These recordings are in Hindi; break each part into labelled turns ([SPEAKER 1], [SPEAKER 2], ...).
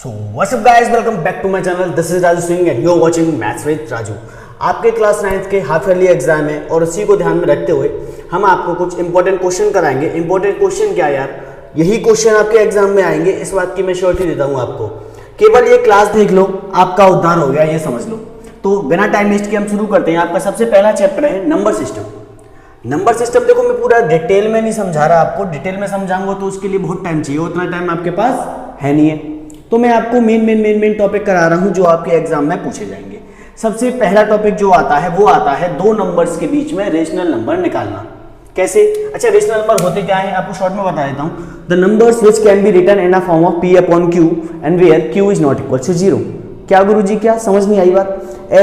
[SPEAKER 1] So what's up guys, welcome back to my channel. This is Raju Singh and you are watching maths with Raju. आपके क्लास 9th के हाफ ईयरली एग्जाम है और उसी को ध्यान में रखते हुए हम आपको कुछ इंपॉर्टेंट क्वेश्चन कराएंगे। इंपॉर्टेंट क्वेश्चन क्या यार, यही क्वेश्चन आपके एग्जाम में आएंगे, इस बात की मैं श्योरिटी देता हूँ आपको। केवल ये क्लास देख लो, आपका उद्धार हो गया, ये समझ लो। तो बिना टाइम वेस्ट के हम शुरू करते हैं। आपका सबसे पहला चैप्टर है नंबर सिस्टम। नंबर सिस्टम देखो, मैं पूरा डिटेल में नहीं समझा रहा आपको, डिटेल में समझाऊंगा तो उसके लिए बहुत टाइम चाहिए, उतना टाइम आपके पास है नहीं है। तो मैं आपको मेन टॉपिक करा रहा हूं जो आपके एग्जाम में पूछे जाएंगे। सबसे पहला टॉपिक जो आता है वो आता है दो नंबर्स के बीच में रेशनल नंबर निकालना। कैसे? अच्छा, रेशनल नंबर होते क्या है आपको शॉर्ट में बता देता हूं। The numbers which can be written in a form of p upon q and where q is not equal to 0। क्या गुरुजी, क्या समझ नहीं आई बात?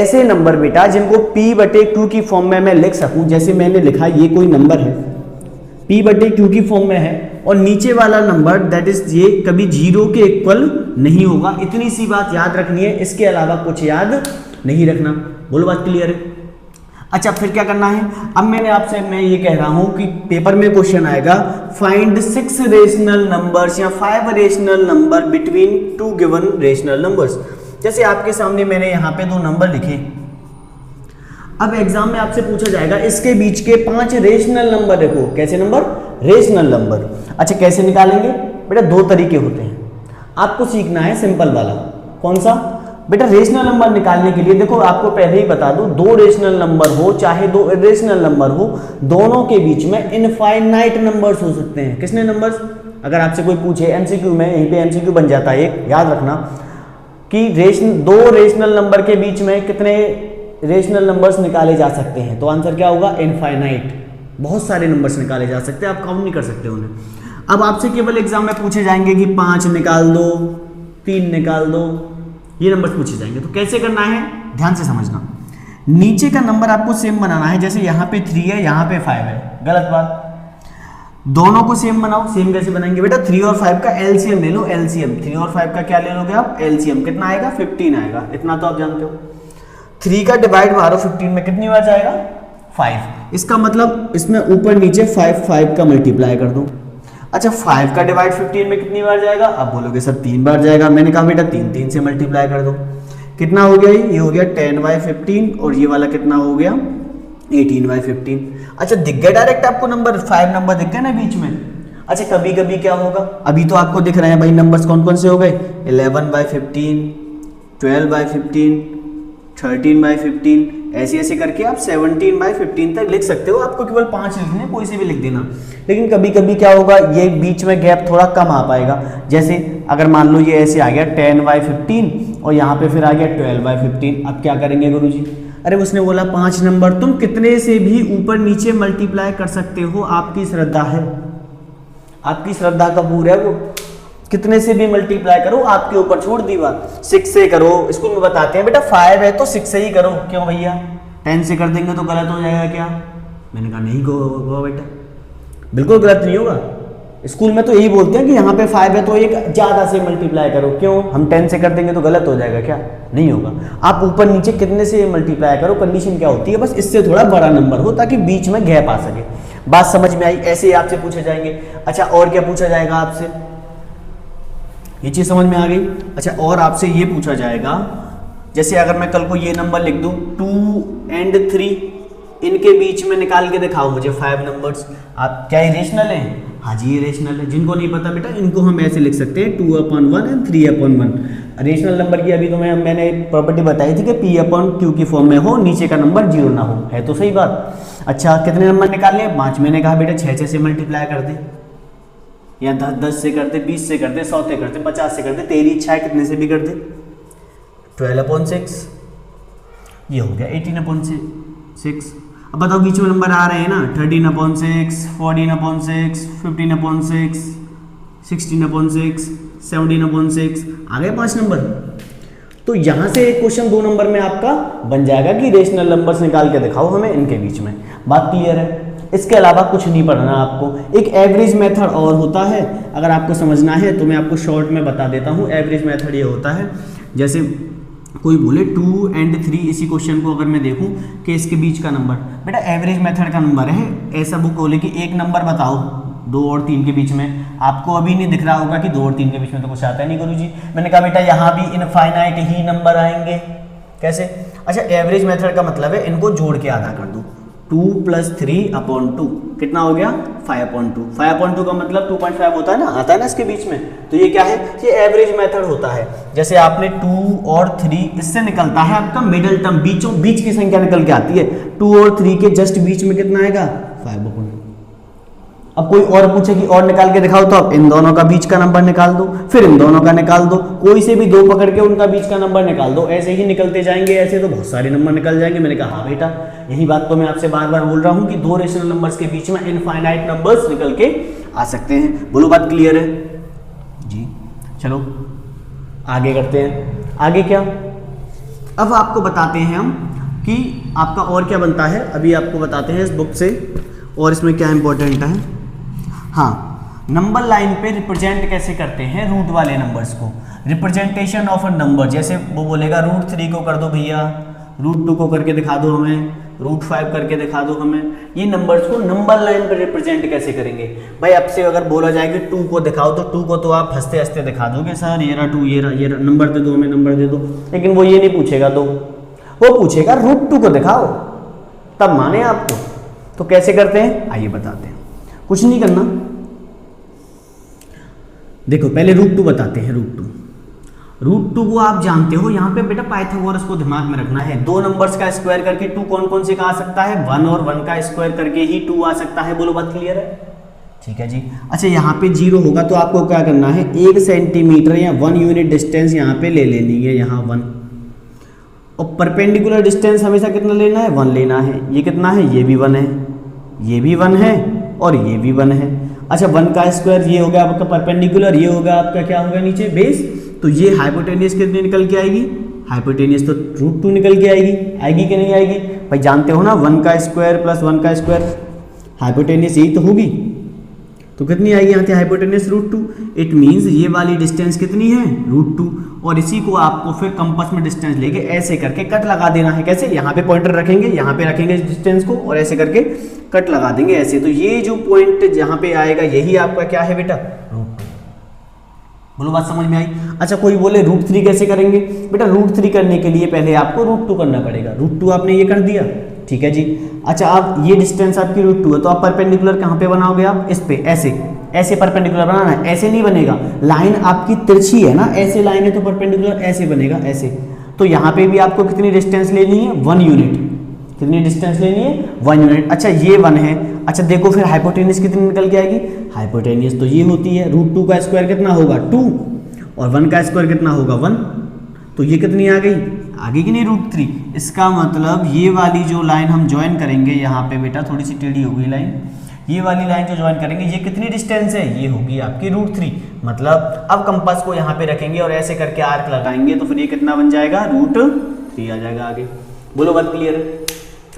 [SPEAKER 1] ऐसे नंबर बेटा जिनको p बटे q की फॉर्म में मैं लिख सकूं, जैसे मैंने लिखा ये कोई नंबर है p बटे q की फॉर्म में है और नीचे वाला नंबर दैट इज ये कभी 0 के इक्वल नहीं होगा। इतनी सी बात याद रखनी है, इसके अलावा कुछ याद नहीं रखना। बोलो, बात क्लियर है? अच्छा, फिर क्या करना है? अब मैं ये कह रहा हूं कि पेपर में क्वेश्चन आएगा, फाइंड 6 रेशनल नंबर्स या 5 rational number between 2 given rational numbers. जैसे आपके सामने मैंने यहाँ पे 2 नंबर लिखे। अब एग्जाम में आपसे पूछा जाएगा इसके बीच के 5 रेशनल नंबर देखो। कैसे नंबर? Rational number. अच्छा, कैसे निकालेंगे बेटा? 2 तरीके होते हैं, आपको सीखना है सिंपल वाला। कौन सा बेटा? रेशनल नंबर निकालने के लिए देखो, आपको पहले ही बता दूं, 2 रेशनल नंबर हो चाहे 2 इरेशनल नंबर हो, दोनों के बीच में इनफाइनाइट नंबर्स हो सकते हैं। किसने नंबर्स? अगर आपसे कोई पूछे एमसीक्यू में, यहीं पे एमसीक्यू बन जाता है एक, याद रखना कि 2 रेशनल नंबर के बीच में कितने रेशनल नंबर्स निकाले जा सकते हैं। तो आंसर क्या होगा? इनफाइनाइट। बहुत सारे नंबर्स निकाले जा सकते हैं, आप काउंट नहीं कर सकते उन्हें। अब आपसे केवल एग्जाम में पूछे जाएंगे कि 5 निकाल दो, 3 निकाल दो, ये नंबर्स पूछे जाएंगे। तो कैसे करना है ध्यान से समझना। नीचे का नंबर आपको सेम बनाना है, जैसे यहाँ पे 3 है, यहाँ पे 5 है, गलत बात। दोनों को सेम बनाओ। सेम कैसे बनाएंगे बेटा? 3 और 5 का एलसीएम ले लो। एलसीएम 3 और 5 का क्या ले लोगे आप? एलसीएम। कितना आएगा? 15 आएगा। इतना तो आप जानते हो। 3 का डिवाइड मारो 15 में, कितनी बार जाएगा? 5। इसका मतलब इसमें ऊपर नीचे 5 का मल्टीप्लाई कर दो। अच्छा, 5 का डिवाइड 15 में कितनी बार जाएगा? आप बोलोगे सर 3 बार जाएगा। मैंने कहा बेटा 3 से मल्टीप्लाई कर दो। कितना हो गया? ये हो गया 10/15 और ये वाला कितना हो गया? 18/15। अच्छा, दिख गया डायरेक्ट आपको नंबर? 5 नंबर दिख गए ना बीच में। अच्छा, कभी कभी क्या होगा? अभी तो आपको दिख रहे हैं भाई नंबर्स कौन कौन से हो गए? 11/15, 12/15, 13/15, ऐसे ऐसे करके आप 17/15 तक लिख सकते हो। आपको केवल 5 लिखने, कोई से भी लिख देना। लेकिन कभी कभी क्या होगा, ये बीच में गैप थोड़ा कम आ पाएगा। जैसे अगर मान लो ये ऐसे आ गया 10/15 और यहाँ पे फिर आ गया 12/15। अब क्या करेंगे गुरुजी? अरे उसने बोला 5 नंबर, तुम कितने से भी ऊपर नीचे मल्टीप्लाई कर सकते हो, आपकी श्रद्धा है, आपकी श्रद्धा कपूर है वो। कितने से भी मल्टीप्लाई करो, आपके ऊपर छोड़ दी बात। 6 से करो, स्कूल में बताते हैं बेटा 5 है तो 6 से ही करो। क्यों भैया 10 से कर देंगे तो गलत हो जाएगा क्या? मैंने कहा नहीं होगा बेटा, बिल्कुल गलत नहीं होगा। स्कूल में तो यही बोलते हैं कि यहाँ पे 5 है तो एक ज्यादा से मल्टीप्लाई करो। क्यों? हम 10 से कर देंगे तो गलत हो जाएगा क्या? नहीं होगा। आप ऊपर नीचे कितने से मल्टीप्लाई करो, कंडीशन क्या होती है, बस इससे थोड़ा बड़ा नंबर हो ताकि बीच में गैप आ सके। बात समझ में आई? ऐसे ही आपसे पूछे जाएंगे। अच्छा, और क्या पूछा जाएगा आपसे? ये चीज समझ में आ गई? अच्छा, और आपसे ये पूछा जाएगा, जैसे अगर मैं कल को ये नंबर लिख दूं 2 and 3, इनके बीच में निकाल के दिखाओ मुझे 5 नंबर्स। आप क्या ये रेशनल है? हाँ जी, ये रेशनल है। जिनको नहीं पता बेटा, इनको हम ऐसे लिख सकते हैं 2/1 एंड 3/1। रेशनल नंबर की अभी तो मैंने प्रॉपर्टी बताई थी कि p/q की फॉर्म में हो, नीचे का नंबर 0 ना हो। है तो सही बात। अच्छा, कितने नंबर निकालने? 5। मैंने कहा बेटा 6 से मल्टीप्लाई कर दे, या 10 से करते, 20 से करते, 100 से करते, 50 से करते, तेरी इच्छा है कितने से भी कर दे। 12/6 ये हो गया 18/6। अब बताओ बीच में नंबर आ रहे हैं ना, 13/6, 14/6, 15/6, 16/6, 17/6, आ गए 5 नंबर। तो यहां से एक क्वेश्चन 2 नंबर में आपका बन जाएगा कि रेशनल नंबर्स निकाल के दिखाओ हमें इनके बीच में। बात क्लियर है? इसके अलावा कुछ नहीं पढ़ना आपको। एक एवरेज मेथड और होता है, अगर आपको समझना है तो मैं आपको शॉर्ट में बता देता हूँ। एवरेज मेथड ये होता है, जैसे कोई बोले 2 and 3, इसी क्वेश्चन को अगर मैं देखूं कि इसके बीच का नंबर, बेटा एवरेज मेथड का नंबर है। ऐसा वो बोले कि एक नंबर बताओ 2 और 3 के बीच में। आपको अभी नहीं दिख रहा होगा कि 2 और 3 के बीच में तो कुछ आता है नहीं गुरुजी। मैंने कहा बेटा यहाँ भी इनफाइनाइट ही नंबर आएंगे। कैसे? अच्छा, एवरेज मेथड का मतलब है इनको जोड़ के आधा कर दो। 2 + 3/2 कितना हो गया? 5/2। 5/2 का मतलब 2.5 होता है ना, आता है ना इसके बीच में। तो ये क्या है? ये एवरेज मेथड होता है। जैसे आपने 2 और 3, इससे निकलता है आपका मिडिल टर्म, बीच की संख्या निकल के आती है। 2 और 3 के जस्ट बीच में कितना आएगा? 5/2। अब कोई और पूछे कि और निकाल के दिखाओ, तो अब इन दोनों का बीच का नंबर निकाल दो, फिर इन दोनों का निकाल दो, कोई से भी 2 पकड़ के उनका बीच का नंबर निकाल दो। ऐसे ही निकलते जाएंगे, ऐसे तो बहुत सारे नंबर निकल जाएंगे। मैंने कहा हाँ बेटा, यही बात तो मैं आपसे बार बार बोल रहा हूँ कि 2 रेशनल नंबर्स के बीच में इनफाइनाइट नंबर्स निकल के आ सकते हैं। बोलो बात क्लियर है जी? चलो आगे करते हैं। आगे क्या? अब आपको बताते हैं हम कि आपका और क्या बनता है। अभी आपको बताते हैं इस बुक से और इसमें क्या इंपॉर्टेंट है। हाँ, नंबर लाइन पे रिप्रेजेंट कैसे करते हैं रूट वाले नंबर्स को। रिप्रेजेंटेशन ऑफ अ नंबर, जैसे वो बोलेगा √3 को कर दो भैया, √2 को करके दिखा दो हमें, √5 करके दिखा दो हमें। ये नंबर्स को नंबर लाइन पे रिप्रेजेंट कैसे करेंगे भाई? आपसे अगर बोला जाए कि 2 को दिखाओ, तो 2 को तो आप हंसते हंसते दिखा दोगे, सर ये रहा 2, ये रहा नंबर दे दो हमें, नंबर दे दो। लेकिन वो ये नहीं पूछेगा, तो वो पूछेगा √2 को दिखाओ, तब माने आपको। तो कैसे करते हैं आइए बताते हैं। कुछ नहीं करना, देखो पहले √2 बताते हैं। √2 को आप जानते हो, यहाँ पे बेटा पाइथागोरस को दिमाग में रखना है। 2 नंबर्स का स्क्वायर करके 2 कौन कौन से का आ सकता है? 1 और 1 का स्क्वायर करके ही 2 आ सकता है। बोलो बात क्लियर है? ठीक है जी। अच्छा, यहाँ पे 0 होगा तो आपको क्या करना है? 1 सेंटीमीटर या 1 यूनिट डिस्टेंस यहाँ पे ले लेनी है, यहाँ 1। और परपेंडिकुलर डिस्टेंस हमेशा कितना लेना है? 1 लेना है। ये कितना है? ये भी 1 है, ये भी 1 है और ये भी 1 है। अच्छा, 1 का स्क्वायर ये हो गया आपका परपेंडिकुलर, ये होगा आपका क्या होगा नीचे? बेस। तो ये हाइपोटेनियस कितनी निकल के आएगी? हाइपोटेनियस तो √2 निकल के आएगी कि नहीं आएगी भाई? जानते हो ना, 1 का स्क्वायर प्लस 1 का स्क्वायर, हाइपोटेनियस यही तो होगी। तो कितनी आएगी यहाँ से हाइपोटेनियस? √2। इट मीन्स ये वाली डिस्टेंस कितनी है? √2। और इसी को आपको फिर कंपास में डिस्टेंस लेके ऐसे करके कट लगा देना है। कैसे? यहाँ पे पॉइंटर रखेंगे, यहाँ पे रखेंगे इस डिस्टेंस को और ऐसे करके कट लगा देंगे ऐसे। तो ये जो पॉइंट जहाँ पे आएगा यही आपका क्या है बेटा? √2। बोलो बात समझ में आई? अच्छा, कोई बोले √3 कैसे करेंगे? बेटा √3 करने के लिए पहले आपको √2 करना पड़ेगा। √2 आपने ये कर दिया, ठीक है जी। अच्छा, आप ये डिस्टेंस आपकी √2 है, तो आप परपेंडिकुलर कहाँ पे बनाओगे? आप इस पे ऐसे परपेंडिकुलर बनाना है। ऐसे नहीं बनेगा, लाइन आपकी तिरछी है ना, ऐसे लाइन है तो परपेंडिकुलर ऐसे बनेगा, ऐसे। तो यहाँ पे भी आपको कितनी डिस्टेंस लेनी है? 1 यूनिट। कितनी डिस्टेंस लेनी है? 1 यूनिट। अच्छा, ये 1 है। अच्छा देखो फिर हाइपोटेनियस कितनी निकल के आएगी? हाइपोटेनियस तो ये होती है, √2 का स्क्वायर कितना होगा? 2 और 1 का स्क्वायर कितना होगा? 1। तो ये कितनी आ गई? आगे की नहीं √3। इसका मतलब ये वाली जो लाइन हम ज्वाइन करेंगे यहाँ पे बेटा, थोड़ी सी टेढ़ी हो गई लाइन, ये वाली लाइन जो ज्वाइन करेंगे ये कितनी डिस्टेंस है? ये होगी आपकी √3। मतलब अब कंपास को यहाँ पे रखेंगे और ऐसे करके आर्क लगाएंगे तो फिर ये कितना बन जाएगा? √3 आ जाएगा आगे। बोलो बात क्लियर है?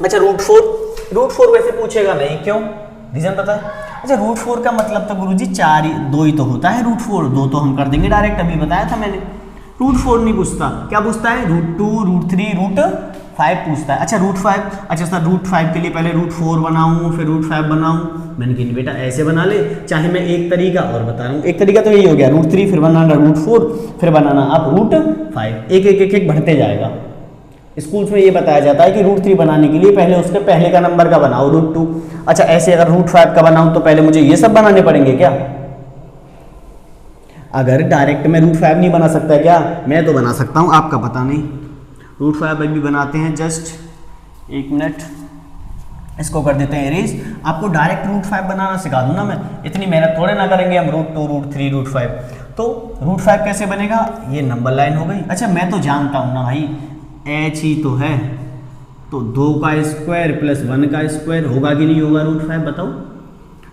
[SPEAKER 1] अच्छा, √4 वैसे पूछेगा नहीं, क्यों? रीजन पता है? अच्छा, √4 का मतलब तो गुरुजी 2 ही तो होता है। √4 2 तो हम कर देंगे डायरेक्ट, अभी बताया था मैंने। √4 नहीं पूछता, क्या पूछता है? √2, √3, √5 पूछता है। अच्छा √5, अच्छा सर √5 के लिए पहले √4 बनाऊं फिर √5 बनाऊं? मैंने कहा बेटा ऐसे बना ले, चाहे मैं एक तरीका और बता रहा हूँ। एक तरीका तो यही हो गया, √3 फिर बनाना √4 फिर बनाना आप √5, एक बढ़ते जाएगा। स्कूल्स में ये बताया जाता है कि √3 बनाने के लिए पहले उसके पहले का नंबर का बनाओ √2। अच्छा, ऐसे अगर √5 का बनाऊं तो पहले मुझे ये सब बनाने पड़ेंगे क्या? अगर डायरेक्ट मैं √5 नहीं बना सकता क्या? मैं तो बना सकता हूं, आपका पता नहीं। √5 अभी बनाते हैं, जस्ट 1 मिनट, इसको कर देते हैं इरेज। आपको डायरेक्ट √5 बनाना सिखा दूं ना मैं, इतनी मेहनत थोड़े ना करेंगे हम। √2, √3, √5। तो √5 कैसे बनेगा? ये नंबर लाइन हो गई। अच्छा, मैं तो जानता हूं ना भाई, h ही तो है, तो 2 का स्क्वायर प्लस 1 का स्क्वायर होगा कि नहीं होगा √5? बताओ।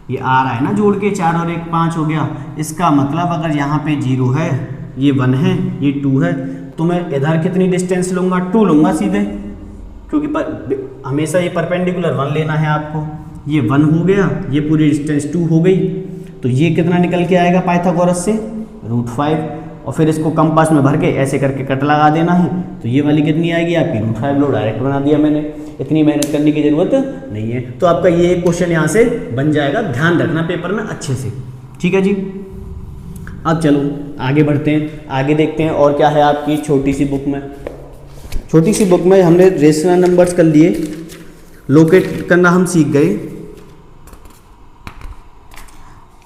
[SPEAKER 1] ये आ रहा है ना जोड़ के, 4 और 1 5 हो गया। इसका मतलब अगर यहाँ पे 0 है, ये 1 है, ये 2 है, तो मैं इधर कितनी डिस्टेंस लूँगा? 2 लूँगा सीधे, क्योंकि हमेशा ये परपेंडिकुलर 1 लेना है आपको। ये 1 हो गया, ये पूरी डिस्टेंस 2 हो गई, तो ये कितना निकल के आएगा पाइथागोरस से? √5। और फिर इसको कंपास में भर के ऐसे करके कट लगा देना है। तो ये वाली कितनी आएगी आपकी √5 लो, डायरेक्ट बना दिया मैंने, इतनी मेहनत करने की जरूरत नहीं है। तो आपका ये क्वेश्चन यहाँ से बन जाएगा, ध्यान रखना पेपर में अच्छे से, ठीक है जी। अब चलो आगे बढ़ते हैं, आगे देखते हैं और क्या है आपकी छोटी सी बुक में। छोटी सी बुक में हमने रेशनल नंबर्स कर लिए, लोकेट करना हम सीख गए।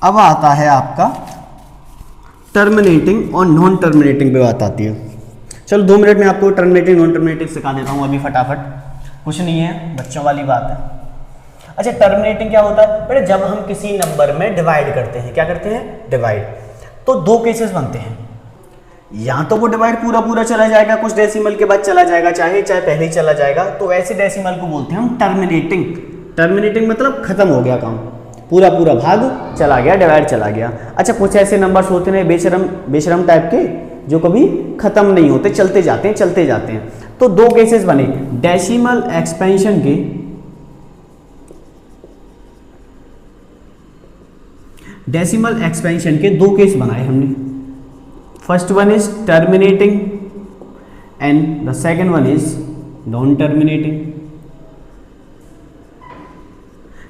[SPEAKER 1] अब आता है आपका टर्मिनेटिंग और नॉन टर्मिनेटिंग पे बात आती है। चलो 2 मिनट में आपको टर्मिनेटिंग नॉन टर्मिनेटिंग सिखा देता हूँ अभी फटाफट, कुछ नहीं है, बच्चों वाली बात है। अच्छा, टर्मिनेटिंग क्या होता है बेटा, जब हम किसी नंबर में डिवाइड करते हैं, क्या करते हैं, डिवाइड, तो 2 केसेस बनते हैं। या तो वो डिवाइड पूरा पूरा चला जाएगा, कुछ डेसिमल के बाद चला जाएगा, चाहे पहले ही चला जाएगा, तो ऐसे डेसिमल को बोलते हैं हम टर्मिनेटिंग। टर्मिनेटिंग मतलब खत्म हो गया काम, पूरा पूरा भाग चला गया, डिवाइड चला गया। अच्छा, कुछ ऐसे नंबर्स होते हैं बेशरम टाइप के, जो कभी खत्म नहीं होते, चलते जाते हैं। तो 2 केसेस बने, डेसिमल एक्सपेंशन के, डेसिमल एक्सपेंशन के 2 केस बनाए हमने। First one is terminating and the second one is non terminating.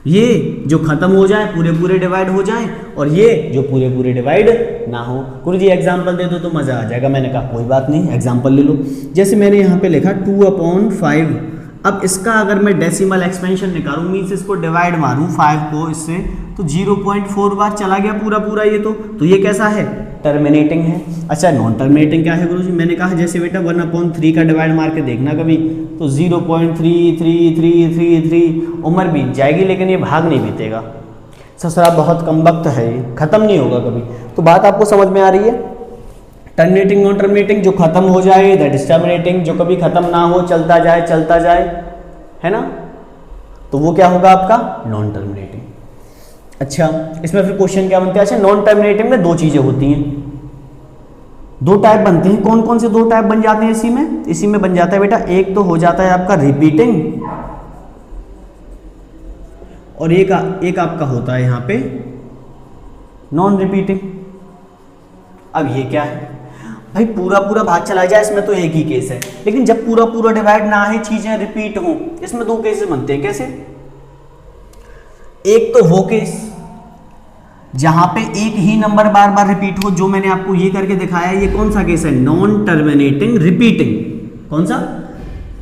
[SPEAKER 1] ये जो खत्म हो जाए, पूरे पूरे डिवाइड हो जाए, और ये जो पूरे पूरे डिवाइड ना हो। गुरुजी एग्जांपल दे दो तो मजा आ जाएगा। मैंने कहा कोई बात नहीं, एग्जांपल ले लो। जैसे मैंने यहाँ पे लिखा 2/5। अब इसका अगर मैं डेसिमल एक्सपेंशन निकालूं, मीन्स इसको डिवाइड मारूं 5 को इससे, तो 0.4 बार चला गया पूरा पूरा ये। तो ये कैसा है, टर्मिनेटिंग है। अच्छा, नॉन टर्मिनेटिंग क्या है गुरुजी? मैंने कहा जैसे बेटा 1/3 का डिवाइड मार के देखना कभी, तो 0.3333 उम्र बीत जाएगी, लेकिन ये भाग नहीं बीतेगा। ससुरा बहुत कम वक्त है, ये खत्म नहीं होगा कभी। तो बात आपको समझ में आ रही है? टर्मिनेटिंग नॉन टर्मिनेटिंग, जो खत्म हो जाए दैट इज टर्मिनेटिंग, जो कभी खत्म ना हो, चलता जाए, है ना, तो वो क्या होगा आपका नॉन टर्मिनेटिंग। अच्छा, इसमें फिर क्वेश्चन क्या बनते हैं? अच्छा, नॉन टर्मिनेटिंग में 2 चीजें होती हैं, 2 टाइप बनते हैं। कौन कौन से 2 टाइप बन जाते हैं इसी में बन जाता है बेटा, एक तो हो जाता है आपका रिपीटिंग, और एक आपका होता है यहाँ पे नॉन रिपीटिंग। अब ये क्या है भाई, पूरा पूरा भाग चला जाए इसमें तो एक ही केस है, लेकिन जब पूरा पूरा डिवाइड ना है, चीजें रिपीट हो, इसमें 2 केसेस बनते हैं। कैसे? एक तो वो केस जहां पे एक ही नंबर बार बार रिपीट हो, जो मैंने आपको ये करके दिखाया है। ये कौन सा केस है? Non terminating repeating. कौन सा?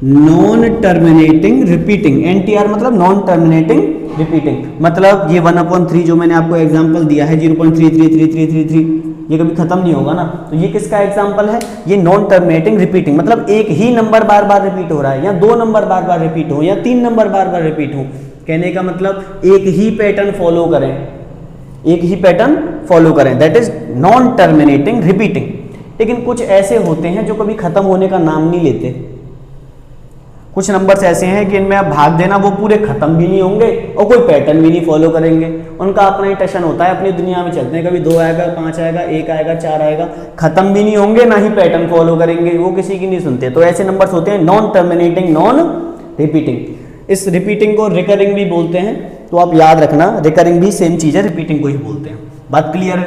[SPEAKER 1] Non terminating repeating. NTR मतलब नॉन टर्मिनेटिंग रिपीटिंग, मतलब ये 1/3 जो मैंने आपको एग्जांपल दिया है 0.333333, ये कभी खत्म नहीं होगा ना। तो ये किसका एग्जांपल है? ये नॉन टर्मिनेटिंग रिपीटिंग, मतलब एक ही नंबर बार बार रिपीट हो रहा है, या 2 नंबर बार बार रिपीट हो, या 3 नंबर बार बार रिपीट हो। कहने का मतलब एक ही पैटर्न फॉलो करें, that is non terminating repeating. लेकिन कुछ ऐसे होते हैं जो कभी खत्म होने का नाम नहीं लेते। कुछ नंबर्स ऐसे हैं कि इनमें आप भाग देना, वो पूरे खत्म भी नहीं होंगे और कोई पैटर्न भी नहीं फॉलो करेंगे। उनका अपना ही टशन होता है, अपनी दुनिया में चलते हैं। कभी 2 आएगा, 5 आएगा, 1 आएगा, 4 आएगा, खत्म भी नहीं होंगे, ना ही पैटर्न फॉलो करेंगे, वो किसी की नहीं सुनते। तो ऐसे नंबर्स होते हैं नॉन टर्मिनेटिंग, नॉन रिपीटिंग। इस रिपीटिंग को रिकरिंग भी बोलते हैं, तो आप याद रखना, रिकरिंग भी सेम चीज है, रिपीटिंग को ही बोलते हैं। बात क्लियर है?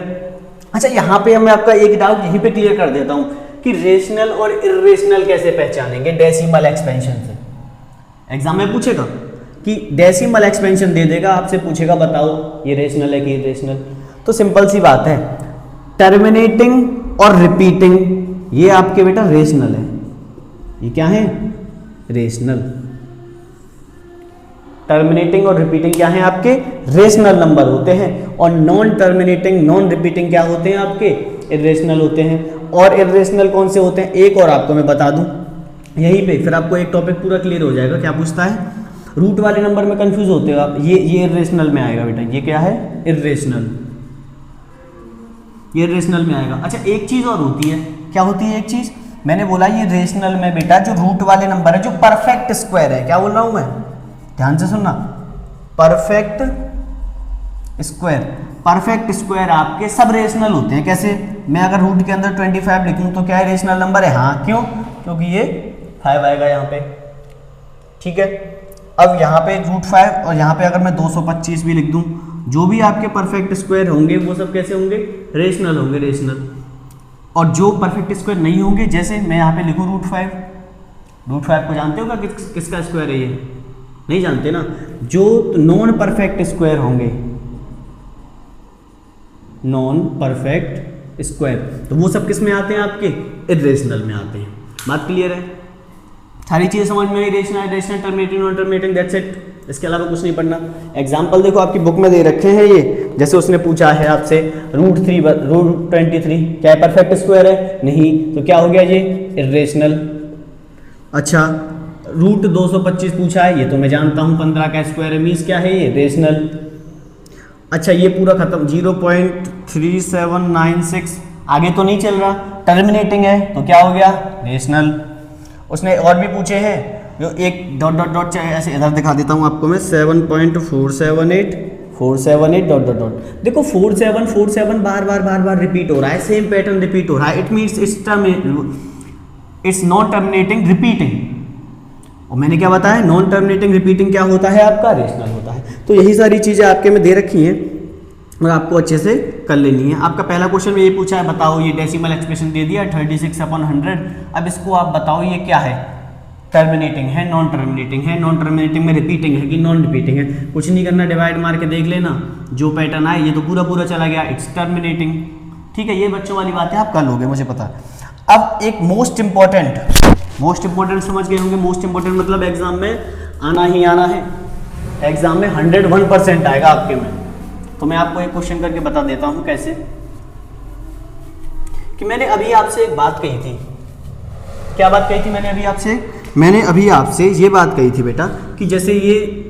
[SPEAKER 1] अच्छा, यहाँ पे मैं आपका एक डाउट यहीं पे क्लियर कर देता हूँ कि रेशनल और इर्रेशनल कैसे पहचानेंगे डेसिमल एक्सपेंशन से। एग्जाम में पूछेगा कि डेसिमल एक्सपेंशन दे देगा, आपसे पूछेगा बताओ ये रेशनल है कि इर्रेशनल। तो सिंपल सी बात है, टर्मिनेटिंग और रिपीटिंग ये आपके बेटा रेशनल है। ये क्या है? रेशनल। टर्मिनेटिंग और रिपीटिंग क्या है? आपके रेशनल नंबर होते हैं। और नॉन टर्मिनेटिंग, नॉन रिपीटिंग क्या होते हैं? आपके इर्रेशनल होते हैं। और इर्रेशनल कौन से होते हैं? एक और आपको मैं बता दूं यहीं पे, फिर आपको एक टॉपिक पूरा क्लियर हो जाएगा। क्या पूछता है? रूट वाले नंबर में कंफ्यूज होते हो आप, ये इर्रेशनल में आएगा बेटा। ये क्या है? इर्रेशनल। ये इर्रेशनल में आएगा। अच्छा, एक चीज और होती है। क्या होती है एक चीज? मैंने बोला ये रेशनल में बेटा जो रूट वाले नंबर है, जो परफेक्ट स्क्वायर है, क्या बोल रहा हूं मैं, ध्यान से सुनना, परफेक्ट स्क्वायर। परफेक्ट स्क्वायर आपके सब रेशनल होते हैं। कैसे? मैं अगर रूट के अंदर 25 लिखूं तो क्या है? रेशनल नंबर है। हाँ, क्यों? क्योंकि ये 5 आएगा यहाँ पे, ठीक है। अब यहाँ पे √5 और यहाँ पे अगर मैं 225 भी लिख दूं, जो भी आपके परफेक्ट स्क्वायर होंगे वो सब कैसे होंगे? रेशनल होंगे, रेशनल। और जो परफेक्ट स्क्वायर नहीं होंगे, जैसे मैं यहाँ पे लिखूँ √5 को जानते हो किसका स्क्वायर है ये? नहीं जानते ना। जो नॉन परफेक्ट स्क्वायर होंगे, नॉन परफेक्ट स्क्वायर, तो वो सब किस में आते हैं आपके? इरेशनल में आते हैं। बात क्लियर है? सारी चीजें समझ में आई? Rational, terminating, non terminating, that's it. इसके अलावा कुछ नहीं पढ़ना। एग्जाम्पल देखो आपकी बुक में दे रखे हैं ये, जैसे उसने पूछा है आपसे √23 क्या परफेक्ट स्क्वायर है? नहीं, तो क्या हो गया ये? इरेशनल। अच्छा, √225 पूछा है, ये तो मैं जानता हूँ 15 का स्क्वायर है, मीन्स क्या है ये? रेशनल। अच्छा, ये पूरा खत्म, 0.3796, आगे तो नहीं चल रहा, टर्मिनेटिंग है, तो क्या हो गया? रेशनल। उसने और भी पूछे हैं, जो एक डॉट डॉट डॉट ऐसे इधर दिखा देता हूँ आपको मैं, 7.478 डॉट डॉट डॉट। देखो 47 बार बार रिपीट हो रहा है, सेम पैटर्न रिपीट हो रहा है, it means it's non terminating repeating. और मैंने क्या बताया? नॉन टर्मिनेटिंग रिपीटिंग क्या होता है आपका? रेशनल होता है। तो यही सारी चीज़ें आपके में दे रखी हैं और आपको अच्छे से कर लेनी है। आपका पहला क्वेश्चन में ये पूछा है, बताओ ये डेसिमल एक्सप्रेशन दे दिया 36/100। अब इसको आप बताओ ये क्या है? टर्मिनेटिंग है, नॉन टर्मिनेटिंग है? नॉन टर्मिनेटिंग में रिपीटिंग है कि नॉन रिपीटिंग है? कुछ नहीं करना, डिवाइड मार के देख लेना, जो पैटर्न आए, ये तो पूरा चला गया, इट्स टर्मिनेटिंग। ठीक है, ये बच्चों वाली बात है, आप कर लोगे, मुझे पता है। अब एक मोस्ट इंपॉर्टेंट समझ गए होंगे। मोस्ट इंपॉर्टेंट मतलब एग्जाम में आना ही आना है, एग्जाम में 101% आएगा आपके में। तो मैं आपको एक क्वेश्चन करके बता देता हूं कैसे, कि मैंने अभी आपसे एक बात कही थी। क्या बात कही थी मैंने अभी आपसे? ये बात कही थी बेटा कि जैसे ये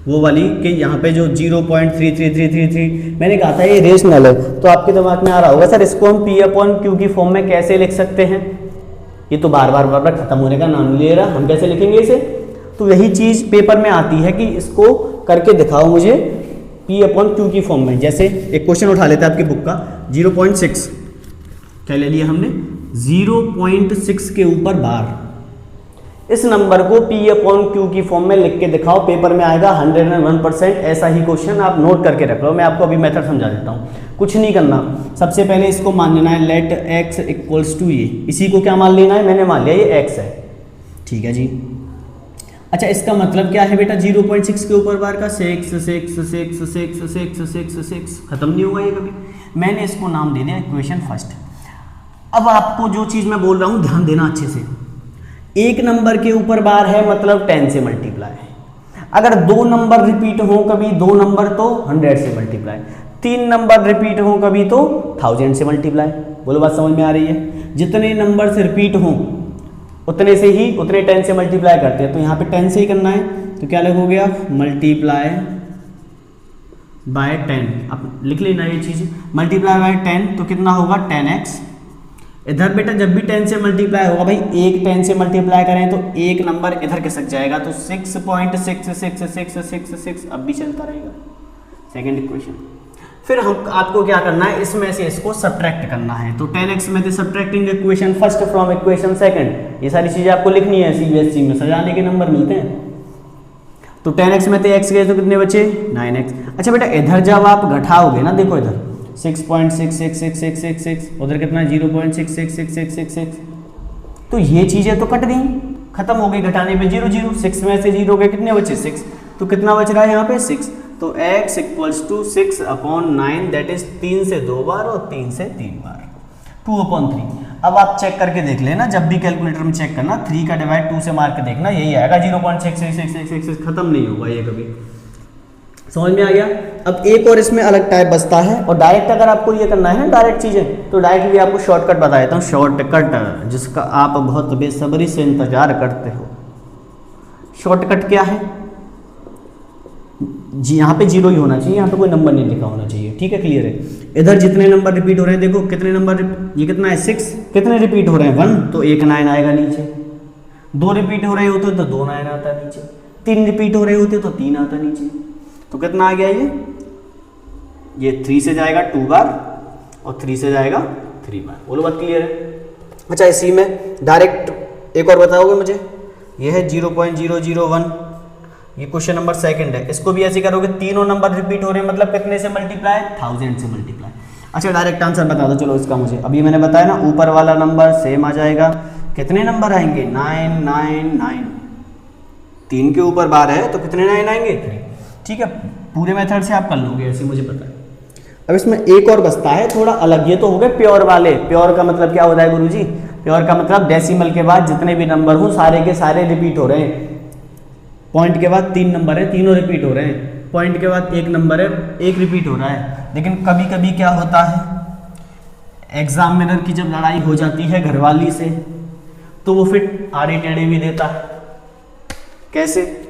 [SPEAKER 1] वो वाली कि यहाँ पे जो 0.33333 मैंने कहा था ये रेशनल है, तो आपके दिमाग में आ रहा होगा सर इसको हम P/Q की फॉर्म में कैसे लिख सकते हैं? ये तो बार बार खत्म होने का नाम नहीं ले रहा, हम कैसे लिखेंगे इसे? तो यही चीज़ पेपर में आती है कि इसको करके दिखाओ मुझे P/Q की फॉर्म में। जैसे एक क्वेश्चन उठा लेते हैं आपकी बुक का, 0.6 क्या ले लिया हमने? 0.6 के ऊपर बार, इस नंबर को P/Q की फॉर्म में लिख के दिखाओ, पेपर में आएगा 101%। ऐसा ही क्वेश्चन आप नोट करके रख लो। मैं आपको अभी मेथड समझा देता हूँ, कुछ नहीं करना। सबसे पहले इसको मान लेना है लेट x इक्वल्स टू ये, इसी को क्या मान लेना है? मैंने मान लिया ये x है, ठीक है जी। अच्छा, इसका मतलब क्या है बेटा? 0.6 के ऊपर बार का 6 खत्म नहीं होगा ये कभी। मैंने इसको नाम दे दिया इक्वेशन फर्स्ट। अब आपको जो चीज़ मैं बोल रहा हूँ ध्यान देना अच्छे से। एक नंबर के ऊपर बार है मतलब 10 से मल्टीप्लाई है। अगर 2 नंबर रिपीट हो कभी, 2 नंबर तो 100 से मल्टीप्लाई, 3 नंबर रिपीट हो कभी तो 1000 से मल्टीप्लाई। बोलो बात समझ में आ रही है? जितने नंबर से रिपीट हो उतने 10 से मल्टीप्लाई करते हैं। तो यहाँ पे 10 से ही करना है, तो क्या लिखोगे आप? Multiply by 10। अब लिख लेना ये चीज़, मल्टीप्लाई बाय 10 तो कितना होगा? 10x। इधर बेटा जब भी 10 से मल्टीप्लाई होगा भाई, एक 10 से मल्टीप्लाई करें तो एक नंबर इधर खिसक जाएगा, तो 6.666666 अब भी चलता रहेगा। Second equation. फिर हम आपको क्या करना है? इसमें से इसको सब्ट्रैक्ट करना है। तो 10x में से subtracting equation first from equation second, ये सारी चीजें आपको लिखनी है। CBSE में सजाने के नंबर मिलते हैं। तो 10x में से x गए तो कितने बचे? 9x। अच्छा बेटा इधर जब आप घटाओगे ना, देखो इधर 6.666666, उधर कितना? 0.666666। तो ये चीजें तो कट गई, खत्म हो गई घटाने पे। 0 6 में से 0 गए, कितने बचे? 6। तो कितना बच रहा है यहाँ पे? 6। तो x equals to 6/9, that is 3 से 2 बार और 3 से 3 बार, 2/3। अब आप चेक करके देख लेना, जब भी कैलकुलेटर में चेक करना, 3 का डिवाइड 2 से मार के देखना, यही आएगा 0.666666। खत्म नहीं होगा ये कभी। समझ में आ गया? अब एक और इसमें अलग टाइप बचता है, और डायरेक्ट अगर आपको ये करना है ना डायरेक्ट चीज़ें, तो डायरेक्ट भी आपको शॉर्टकट बता देता हूँ। शॉर्टकट जिसका आप बहुत बेसब्री से इंतजार करते हो। शॉर्टकट क्या है जी? यहाँ पे 0 ही होना चाहिए, यहाँ पे कोई नंबर नहीं लिखा होना चाहिए। ठीक है, क्लियर है? इधर जितने नंबर रिपीट हो रहे हैं, देखो कितने नंबर, ये कितना है? 6। कितने रिपीट हो रहे हैं? 1, तो 1 9 आएगा नीचे। 2 रिपीट हो रहे होते तो 2 9 आता नीचे। 3 रिपीट हो रहे होते तो 3 आता नीचे। तो कितना आ गया ये 3 से जाएगा 2 बार और 3 से जाएगा 3 बार। बोलो बात क्लियर है? अच्छा, इसी में डायरेक्ट एक और बताओगे मुझे? ये है 0.001, ये क्वेश्चन नंबर सेकंड है। इसको भी ऐसे करोगे, तीनों नंबर रिपीट हो रहे हैं मतलब कितने से मल्टीप्लाई? 1000 से मल्टीप्लाई। अच्छा डायरेक्ट आंसर बता दो चलो इसका मुझे। अभी मैंने बताया ना ऊपर वाला नंबर सेम आ जाएगा, कितने नंबर आएंगे 999, 3 के ऊपर 12 है तो कितने 9 आएंगे 3। ठीक है, पूरे मेथड से आप कर लोगे ऐसे, मुझे पता है। अब इसमें एक और बचता है थोड़ा अलग, ये तो हो गए प्योर वाले। प्योर का मतलब क्या होता है गुरुजी? प्योर का मतलब डेसिमल के बाद जितने भी नंबर हो सारे के सारे रिपीट हो रहे हैं। पॉइंट के बाद 3 नंबर है, तीनों रिपीट हो रहे हैं। पॉइंट के बाद 1 नंबर है, 1 रिपीट हो रहा है। लेकिन कभी कभी क्या होता है, एग्जामिनर की जब लड़ाई हो जाती है घरवाली से तो वो फिर आड़े टेढ़े भी देता है। कैसे?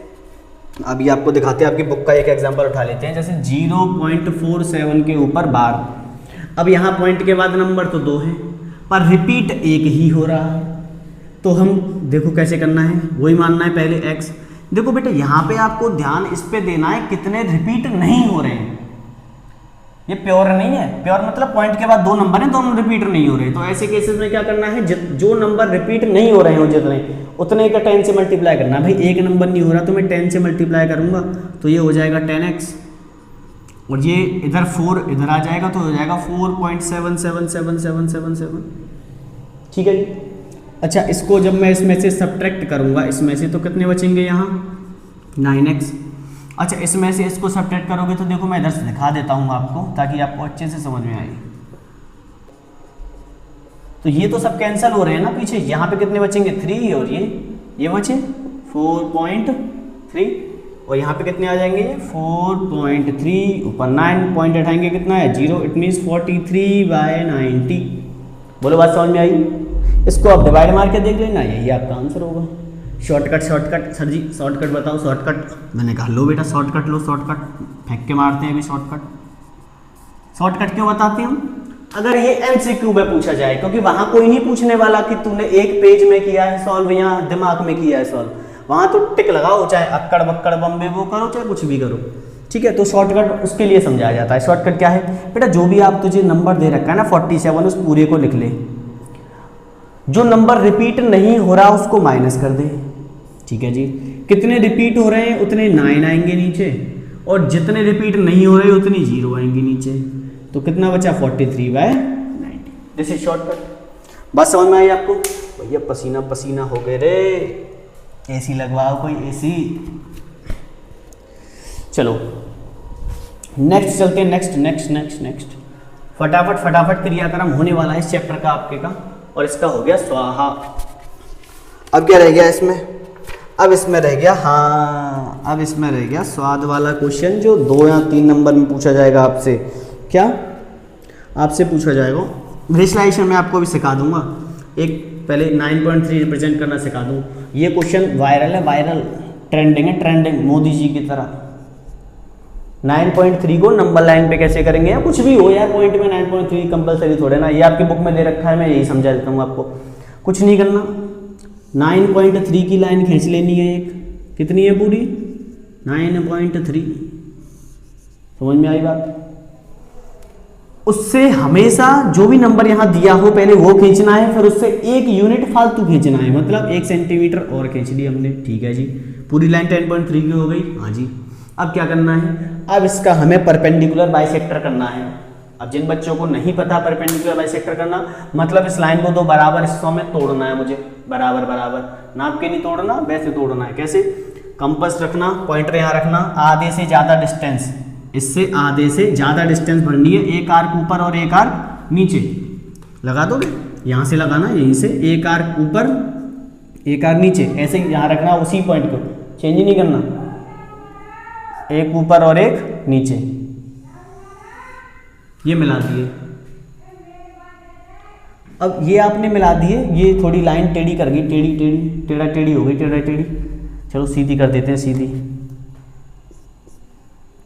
[SPEAKER 1] अभी आपको दिखाते हैं, आपकी बुक का एक एग्जांपल उठा लेते हैं। जैसे 0.47 के ऊपर बार, अब यहाँ पॉइंट के बाद नंबर तो 2 है पर रिपीट 1 ही हो रहा है, तो हम देखो कैसे करना है, वही मानना है पहले x। देखो बेटा यहाँ पे आपको ध्यान इस पे देना है कितने रिपीट नहीं हो रहे हैं। ये प्योर नहीं है, प्योर मतलब पॉइंट के बाद 2 नंबर हैं, दोनों रिपीट नहीं हो रहे। तो ऐसे केसेस में क्या करना है, जो नंबर रिपीट नहीं हो रहे हो जितने, उतने का 10 से मल्टीप्लाई करना है। भाई 1 नंबर नहीं हो रहा तो मैं 10 से मल्टीप्लाई करूंगा तो ये हो जाएगा 10x, और ये इधर 4 इधर आ जाएगा तो हो जाएगा 4.777777। ठीक है जी। अच्छा इसको जब मैं इसमें से सब्ट्रैक्ट करूंगा इसमें से तो कितने बचेंगे यहाँ 9x। अच्छा इसमें से इसको सब्ट्रैक्ट करोगे तो देखो मैं इधर से दिखा देता हूँ आपको ताकि आपको अच्छे से समझ में आए। तो ये तो सब कैंसिल हो रहे हैं ना पीछे, यहाँ पे कितने बचेंगे 3 और ये बचे 4.3 और यहाँ पे कितने आ जाएंगे 4.3, ऊपर 9 पॉइंट हटाएंगे कितना है 0, इट मीन्स 43/90। बोलो बात समझ में आई? इसको आप डिवाइड मार के देख लेना, यही आपका आंसर होगा। शॉर्टकट सर जी शॉर्टकट बताओ शॉर्टकट। मैंने कहा लो बेटा शॉर्टकट लो, शॉर्टकट फेंक के मारते हैं अभी। शॉर्टकट क्यों बताते हैं हम? अगर ये एमसीक्यू में पूछा जाए, क्योंकि वहां कोई नहीं पूछने वाला कि तूने एक पेज में किया है सॉल्व या दिमाग में किया है सॉल्व। वहां तो टिक लगाओ, चाहे अक्कड़ बक्कड़ बम्बे वो करो चाहे कुछ भी करो। ठीक है, तो शॉर्टकट उसके लिए समझाया जाता है। शॉर्टकट क्या है बेटा, जो भी आप तुझे नंबर दे रखा है ना 47, उस पूरे को लिख ले। जो नंबर रिपीट नहीं हो रहा उसको माइनस कर दे। ठीक है जी, कितने रिपीट हो रहे हैं उतने 9 आएंगे नीचे, और जितने रिपीट नहीं हो रहे उतनी 0 आएंगे नीचे। तो कितना बचा 43/90। This is shortcut. बात समझ में आई आपको? भैया पसीना पसीना हो गए रे, एसी लगवाओ कोई एसी। चलो नेक्स्ट चलते हैं, नेक्स्ट फटाफट क्रियाक्रम होने वाला है इस चैप्टर का आपके का, और इसका हो गया स्वाहा। अब क्या रह गया इसमें? अब इसमें रह गया स्वाद वाला क्वेश्चन जो 2 या 3 नंबर में पूछा जाएगा आपसे। क्या आपसे पूछा जाएगा? विजुअलाइजेशन में आपको भी सिखा दूंगा। एक पहले 9.3 रिप्रेजेंट करना सिखा दूँ। ये क्वेश्चन वायरल है, ट्रेंडिंग मोदी जी की तरह। 9.3 को नंबर लाइन पे कैसे करेंगे, या कुछ भी हो यार पॉइंट में 9.3 कंपलसरी थोड़े ना, ये आपकी बुक में दे रखा है, मैं यही समझा देता हूँ आपको। कुछ नहीं करना, 9.3 की लाइन खींच लेनी है एक। कितनी है पूरी 9.3। समझ में आई बात? उससे हमेशा जो भी नंबर यहाँ दिया हो पहले वो खींचना है, फिर उससे 1 यूनिट फालतू खींचना है, मतलब 1 सेंटीमीटर और खींच ली हमने। ठीक है जी, पूरी लाइन 10.3 की हो गई। हाँ जी, अब क्या करना है? अब इसका हमें परपेंडिकुलर बाइसेक्टर करना है। अब जिन बच्चों को नहीं पता परपेंडिकुलर बाइसेक्टर करना, मतलब इस लाइन को 2 बराबर हिस्सों में तोड़ना है मुझे, बराबर नाप के नहीं तोड़ना, वैसे तोड़ना है। कैसे? कंपास रखना, पॉइंटर यहाँ रखना, आधे से ज़्यादा डिस्टेंस, इससे आधे से ज़्यादा डिस्टेंस भरनी है। एक आर्क ऊपर और एक आर्क नीचे लगा दोगे, यहाँ से लगाना, यहीं से एक आर्क ऊपर एक आर्क नीचे, ऐसे यहाँ रखना, उसी पॉइंट को चेंज ही नहीं करना, एक ऊपर और एक नीचे। ये मिला दिए। अब ये आपने मिला दिए, ये थोड़ी लाइन टेढ़ी कर गई, टेढ़ी हो गई। चलो सीधी कर देते हैं, सीधी।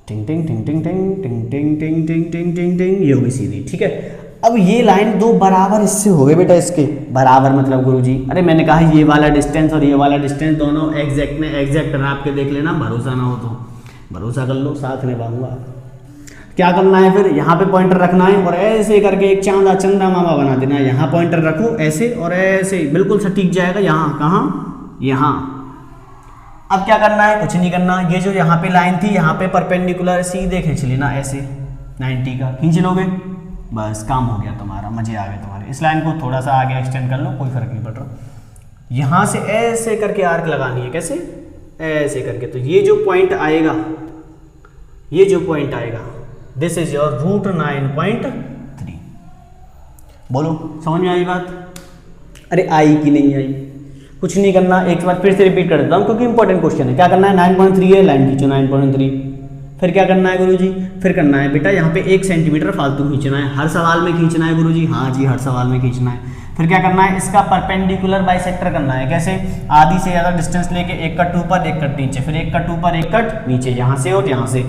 [SPEAKER 1] टिंग टिंग टिंग टिंग टिंग टिंग टिंग टिंग टिंग टिंग टिंग टिंग, ये हो गई सीधी। ठीक है, अब ये लाइन 2 बराबर हिस्से हो गए बेटा इसके। बराबर मतलब गुरुजी, अरे मैंने कहा ये वाला डिस्टेंस और ये वाला डिस्टेंस दोनों एग्जैक्ट में एग्जैक्ट नाप के देख लेना। भरोसा ना हो तो भरोसा कर लो, साथ निभाऊंगा। क्या करना है फिर? यहाँ पे पॉइंटर रखना है और ऐसे करके एक चंदा मामा बना देना है। यहाँ पॉइंटर रखो ऐसे और ऐसे, बिल्कुल सटीक जाएगा। यहाँ कहाँ? यहाँ। अब क्या करना है? कुछ नहीं करना। ये जो यहाँ पे लाइन थी, यहाँ पे परपेंडिकुलर सीधे खींच लेना, ऐसे 90 का खींच लोगे। बस काम हो गया तुम्हारा, मजे आ गए तुम्हारे। इस लाइन को थोड़ा सा आगे एक्सटेंड कर लो, कोई फर्क नहीं पड़ रहा। यहाँ से ऐसे करके आर्क लगानी है, कैसे, ऐसे करके। तो ये जो पॉइंट आएगा, ये जो पॉइंट आएगा, दिस इज योर रूट 9.3। बोलो समझ में आई बात? अरे आई कि नहीं आई? कुछ नहीं करना, एक बार फिर से रिपीट कर देता हूँ क्योंकि इंपॉर्टेंट क्वेश्चन है। क्या करना है, 9.3 है, लाइन खींचो 9.3। फिर क्या करना है गुरुजी, फिर करना है बेटा यहाँ पे 1 सेंटीमीटर फालतू खींचना है। हर सवाल में खींचना है गुरुजी, हाँ जी हर सवाल में खींचना है। फिर क्या करना है, इसका परपेंडिकुलर बाइसेक्टर करना है। कैसे, आधी से ज़्यादा डिस्टेंस लेके एक कट ऊपर एक कट नीचे, फिर एक कट ऊपर एक कट नीचे, यहाँ से और यहाँ से।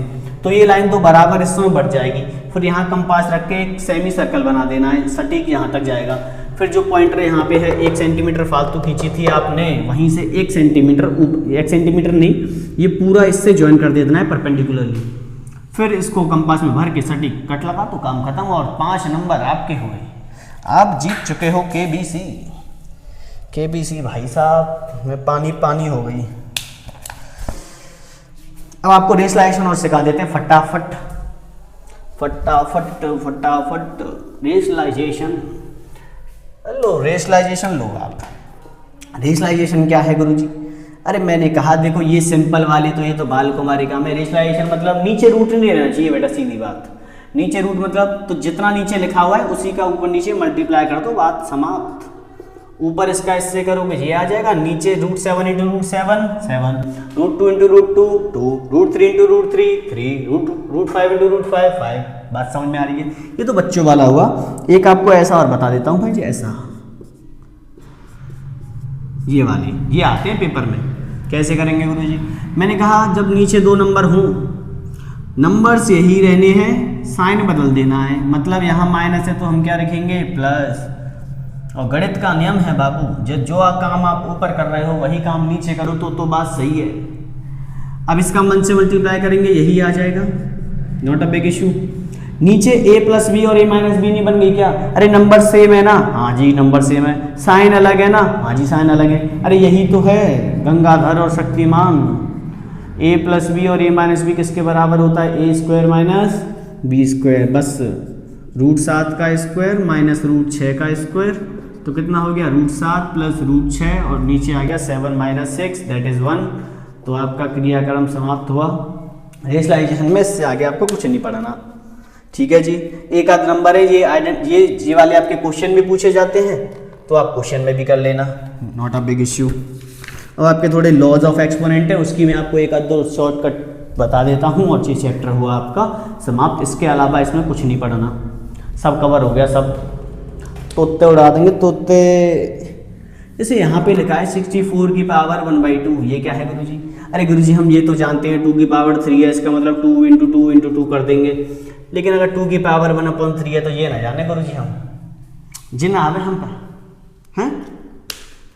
[SPEAKER 1] तो ये लाइन तो बराबर हिस्सों में बढ़ जाएगी। फिर यहाँ कंपास रख के एक सेमी सर्कल बना देना है, सटीक यहाँ तक जाएगा। फिर जो पॉइंटर यहाँ पे है 1 सेंटीमीटर फालतू खींची थी आपने, वहीं से 1 सेंटीमीटर 1 सेंटीमीटर नहीं, ये पूरा इससे ज्वाइन कर देना है परपेंडिकुलरली। फिर इसको कंपास में भर के सटीक कट लगा तो काम खत्म और 5 नंबर आपके हुए। आप जीत चुके हो KBC। KBC भाई साहब में पानी पानी हो गई। अब आपको रेशलाइजेशन और सिखा देते हैं फटाफट फटाफट फटाफट रेशलाइजेशन। लो रेशलाइजेशन लो आप। रेशलाइजेशन क्या है गुरुजी? अरे मैंने कहा देखो ये सिंपल वाली तो ये तो बाल कुमारी काम है। रेशलाइजेशन मतलब नीचे रूट नहीं रहना चाहिए बेटा, सीधी बात। नीचे रूट मतलब तो जितना नीचे लिखा हुआ है उसी का ऊपर नीचे मल्टीप्लाई कर दो, बात समाप्त। ऊपर इसका इससे करोगे ये आ जाएगा, नीचे root 7 into root 7 7, root 2 into root 2 2, root 3 into root 3 3, root 5 into root 5 5। बात समझ में आ रही है? ये तो बच्चों वाला हुआ। एक आपको ऐसा और बता देता हूँ भाई जी, ऐसा ये वाले ये आते हैं पेपर में। कैसे करेंगे गुरुजी? मैंने कहा जब नीचे 2 नंबर हों, नंबर्स यही रहने हैं, साइन बदल देना है। मतलब यहाँ माइनस है तो हम क्या रखेंगे, प्लस। और गणित का नियम है बाबू, जो काम आप ऊपर कर रहे हो वही काम नीचे करो तो बात सही है। अब इसका 1 से मल्टीप्लाई करेंगे, यही आ जाएगा, नॉट अ बिग इशू। नीचे a प्लस बी और a माइनस बी नहीं बन गई क्या? अरे नंबर सेम है ना, हाँ जी नंबर सेम है। साइन अलग है ना, हाँ जी साइन अलग है। अरे यही तो है गंगाधर और शक्तिमान। a प्लस बी और a माइनस बी किसके बराबर होता है? a square minus b square. बस रूट 7 का स्क्वायर माइनस रूट 6 का स्क्वायर, तो कितना हो गया, रूट 7 प्लस रूट 6 और नीचे आ गया 7 माइनस 6 दैट इज 1। तो आपका क्रियाक्रम समाप्त हुआ। रेशलाइजेशन में इससे आगे आपको कुछ नहीं पढ़ना, ठीक है जी। एक आध नंबर है ये वाले आपके क्वेश्चन भी पूछे जाते हैं, तो आप क्वेश्चन में भी कर लेना, नॉट अ बिग इश्यू। अब आपके थोड़े लॉज ऑफ एक्सपोनेंट है, उसकी मैं आपको एक आध दो शॉर्टकट बता देता हूँ और ये चैप्टर हुआ आपका समाप्त। इसके अलावा इसमें कुछ नहीं पढ़ना, सब कवर हो गया, सब तोते उड़ा देंगे तोते। जैसे यहाँ पे लिखा है 64 की पावर 1/2, ये क्या है गुरुजी? अरे गुरुजी हम ये तो जानते हैं 2 की पावर 3 है, इसका मतलब 2 इंटू 2 इंटू 2 कर देंगे। लेकिन अगर 2 की पावर 1/3 है तो ये ना जाने गुरुजी हम जिन आवे हम पर हैं।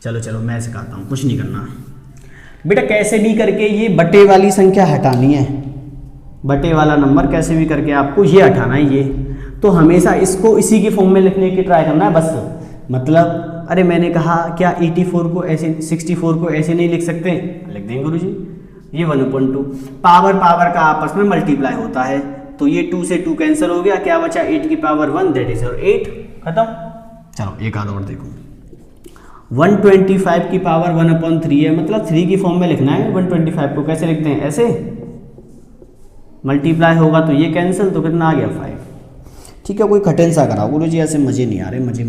[SPEAKER 1] चलो चलो मैं सिखाता हूँ, कुछ नहीं करना बेटा। कैसे भी करके ये बटे वाली संख्या हटानी है, बटे वाला नंबर कैसे भी करके आपको ये हटाना है। ये तो हमेशा इसको इसी की फॉर्म में लिखने की ट्राई करना है बस। मतलब अरे मैंने कहा क्या 84 को ऐसे 64 को ऐसे नहीं लिख सकते? लिख देंगे गुरुजी। ये 1/2 पावर का आपस में मल्टीप्लाई होता है, तो ये 2 से 2 कैंसिल हो गया, क्या बचा 8 की पावर 1 दैट इज 8, खत्म। चलो एक आध और देखो, 125 की पावर 1/3 है, मतलब 3 की फॉर्म में लिखना है। 125 को कैसे लिखते हैं? ऐसे मल्टीप्लाई होगा तो ये कैंसिल, तो कितना आ गया 5। ठीक है, कोई कठिन सा कराओ गुरुजी, ऐसे मजे नहीं आ रहे, मजे।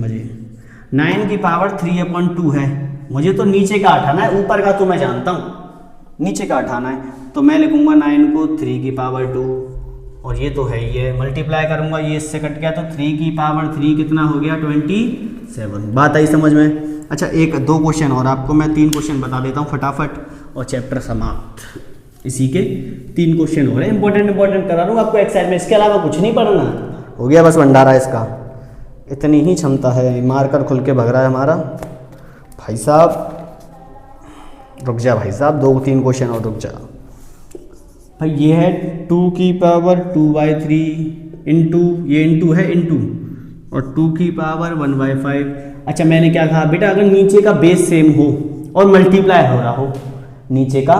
[SPEAKER 1] 9 की पावर 3/2 है, मुझे तो नीचे का हटाना है, ऊपर का तो मैं जानता हूँ, नीचे का हटाना है। तो मैं लिखूंगा 9 को 3 की पावर 2 और ये तो है ये मल्टीप्लाई करूंगा, ये इससे कट गया तो 3 की पावर 3 कितना हो गया 27। बात आई समझ में? अच्छा एक दो क्वेश्चन और आपको मैं 3 क्वेश्चन बता देता हूँ फटाफट और चैप्टर समाप्त। इसी के 3 क्वेश्चन हो रहे हैं, इंपॉर्टेंट करा रहा हूँ आपको एक्साइज में, इसके अलावा कुछ नहीं पढ़ना, हो गया बस भंडारा इसका। इतनी ही क्षमता है, मारकर खुल के भग रहा है हमारा भाई साहब। रुक जा भाई साहब, 2-3 क्वेश्चन और रुक जा भाई। ये है 2 की पावर 2/3 इंटू, ये इंटू है इंटू, और 2 की पावर 1/5। अच्छा मैंने क्या कहा बेटा, अगर नीचे का बेस सेम हो और मल्टीप्लाई हो रहा हो, नीचे का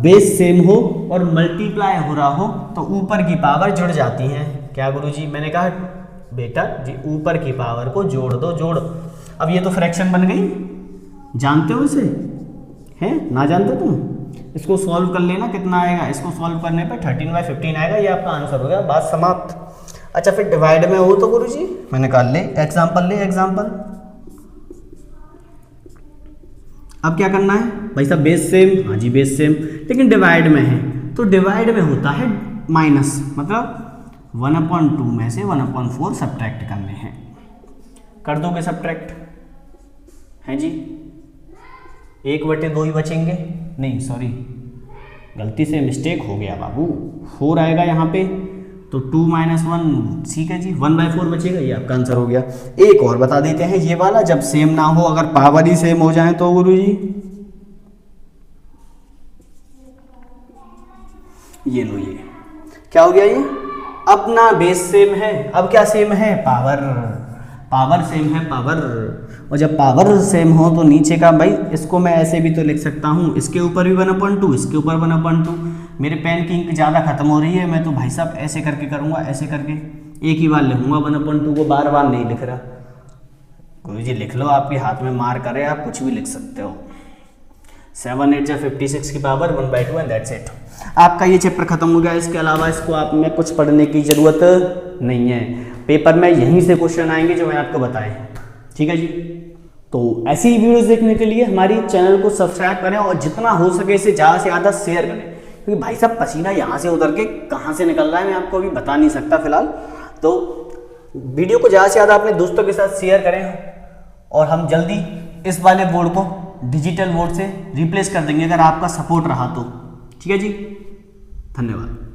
[SPEAKER 1] बेस सेम हो और मल्टीप्लाई हो रहा हो तो ऊपर की पावर जुड़ जाती हैं। क्या गुरुजी? मैंने कहा बेटा जी ऊपर की पावर को जोड़ दो, जोड़। अब ये तो फ्रैक्शन बन गई, जानते हो इसे, हैं ना जानते तुम? इसको सॉल्व कर लेना, कितना आएगा, इसको सॉल्व करने पे 13/15 आएगा, ये आपका आंसर हो गया, बात समाप्त। अच्छा फिर डिवाइड में हो तो गुरुजी मैं निकाल ले एग्जाम्पल, ले एग्जाम्पल। अब क्या करना है भाई साहब, बेस सेम, हाँ जी बेस सेम, लेकिन डिवाइड में है तो डिवाइड में होता है माइनस, मतलब 1/2 में से 1/4 सब्ट्रैक्ट करने हैं। कर दोगे सब्ट्रैक्ट, हैं जी? 1/2 ही बचेंगे, नहीं सॉरी गलती से मिस्टेक हो गया बाबू, 4 आएगा यहाँ पे, तो 2 - 1 ठीक है जी, 1/4 बचेगा, ये आपका आंसर हो गया। एक और बता देते हैं, ये वाला जब सेम ना हो, अगर पावर ही सेम हो जाए तो गुरुजी ये लो, ये क्या हो गया, ये अपना बेस सेम है, अब क्या सेम है, पावर, पावर सेम है, पावर। और जब पावर सेम हो तो नीचे का भाई, इसको मैं ऐसे भी तो लिख सकता हूँ, इसके ऊपर भी 1/2, इसके ऊपर 1/2। मेरे पेन की इंक ज़्यादा खत्म हो रही है, मैं तो भाई साहब ऐसे करके करूँगा, ऐसे करके एक ही बार लिखूँगा 1/2 को, बार बार नहीं लिख रहा। गुरुजी लिख लो, आपके हाथ में मार करे, आप कुछ भी लिख सकते हो। 7 8 जा 56 की पावर 1/2 एंड दैट्स इट। आपका ये चैप्टर खत्म हो गया, इसके अलावा इसको आप में कुछ पढ़ने की ज़रूरत नहीं है, पेपर में यहीं से क्वेश्चन आएंगे जो मैं आपको बताए, ठीक है जी। तो ऐसी ही वीडियोस देखने के लिए हमारी चैनल को सब्सक्राइब करें और जितना हो सके इसे ज़्यादा से ज़्यादा शेयर करें, क्योंकि भाई साहब पसीना यहाँ से उतर के कहाँ से निकल रहा है मैं आपको अभी बता नहीं सकता फिलहाल। तो वीडियो को ज़्यादा से ज़्यादा अपने दोस्तों के साथ शेयर करें और हम जल्दी इस वाले बोर्ड को डिजिटल बोर्ड से रिप्लेस कर देंगे अगर आपका सपोर्ट रहा तो, ठीक है जी। धन्यवाद।